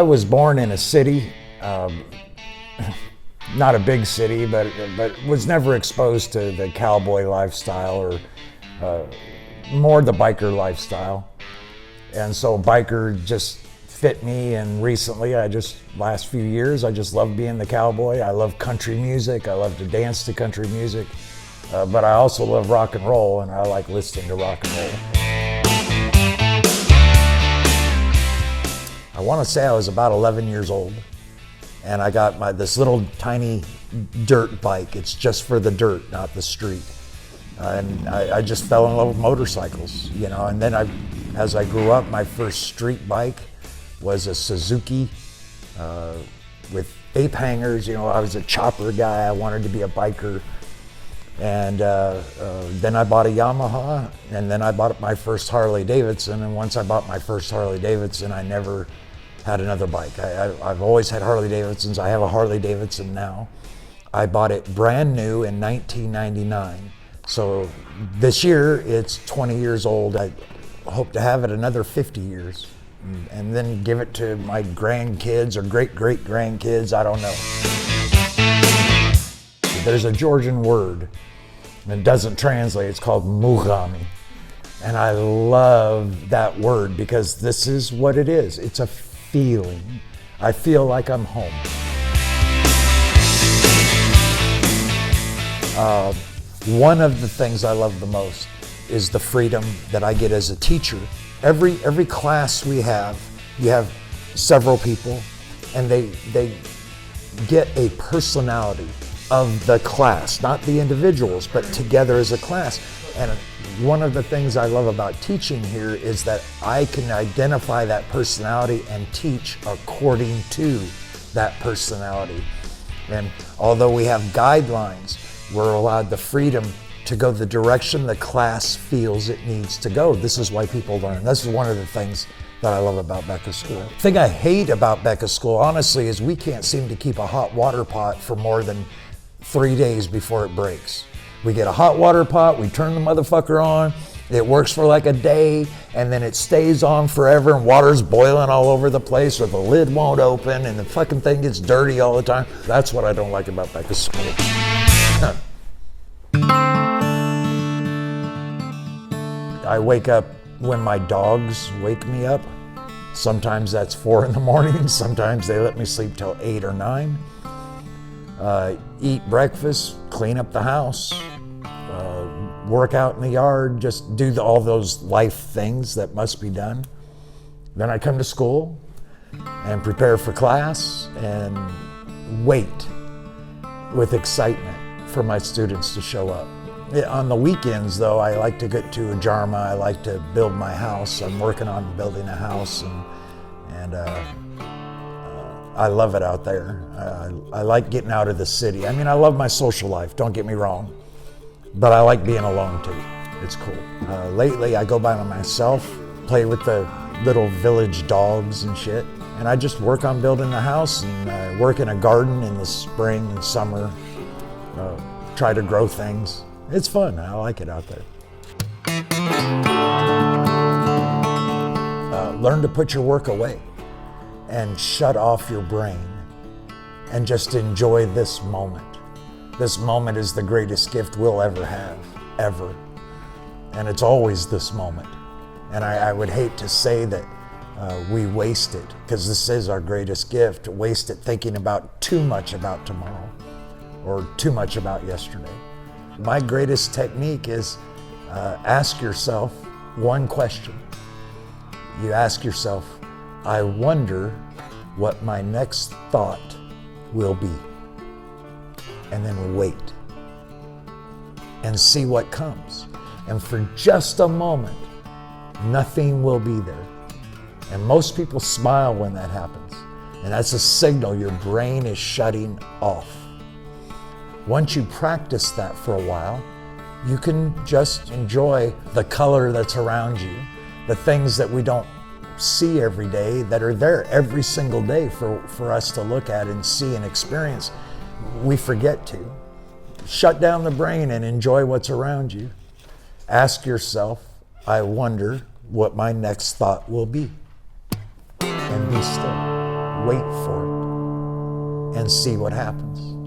I was born in a city, not a big city, but was never exposed to the cowboy lifestyle or more the biker lifestyle. And so biker just fit me, and recently, last few years, I just love being the cowboy. I love country music. I love to dance to country music. But I also love rock and roll, and I like listening to rock and roll. I want to say I was about 11 years old, and I got this little tiny dirt bike. It's just for the dirt, not the street. And I just fell in love with motorcycles, you know. And then as I grew up, my first street bike was a Suzuki with ape hangers. You know, I was a chopper guy. I wanted to be a biker. And then I bought a Yamaha, and then I bought my first Harley Davidson. And once I bought my first Harley Davidson, I never had another bike. I've always had Harley Davidsons. I have a Harley Davidson now. I bought it brand new in 1999. So this year it's 20 years old. I hope to have it another 50 years and then give it to my grandkids or great-great-grandkids, I don't know. There's a Georgian word, and it doesn't translate, it's called mugami. And I love that word because this is what it is. It's a feeling. I feel like I'm home. One of the things I love the most is the freedom that I get as a teacher. Every class we have, you have several people, and they get a personality of the class, not the individuals, but together as a class. And one of the things I love about teaching here is that I can identify that personality and teach according to that personality. And although we have guidelines, we're allowed the freedom to go the direction the class feels it needs to go. This is why people learn. This is one of the things that I love about Beka School. The thing I hate about Beka School, honestly, is we can't seem to keep a hot water pot for more than 3 days before it breaks. We get a hot water pot, we turn the motherfucker on, it works for like a day, and then it stays on forever, and water's boiling all over the place, or the lid won't open, and the fucking thing gets dirty all the time. That's what I don't like about Beka School. I wake up when my dogs wake me up. Sometimes that's 4 in the morning, sometimes they let me sleep till 8 or 9. Eat breakfast, clean up the house, work out in the yard, just do all those life things that must be done. Then I come to school and prepare for class and wait with excitement for my students to show up. On the weekends, though, I like to get to Ajarma. I like to build my house. I'm working on building a house, and I love it out there. I like getting out of the city. I mean, I love my social life, don't get me wrong, but I like being alone too. It's cool. Lately, I go by myself, play with the little village dogs and shit, and I just work on building the house and work in a garden in the spring and summer, try to grow things. It's fun, I like it out there. Learn to put your work away and shut off your brain and just enjoy this moment. This moment is the greatest gift we'll ever have, ever. And it's always this moment. And I would hate to say that we waste it, because this is our greatest gift, waste it thinking about too much about tomorrow or too much about yesterday. My greatest technique is ask yourself one question. You ask yourself, I wonder what my next thought will be. And then wait and see what comes. And for just a moment, nothing will be there. And most people smile when that happens. And that's a signal your brain is shutting off. Once you practice that for a while, you can just enjoy the color that's around you, the things that we don't see every day that are there every single day for us to look at and see and experience. We forget to. Shut down the brain and enjoy what's around you. Ask yourself, I wonder what my next thought will be. And be still. wait for it, and see what happens.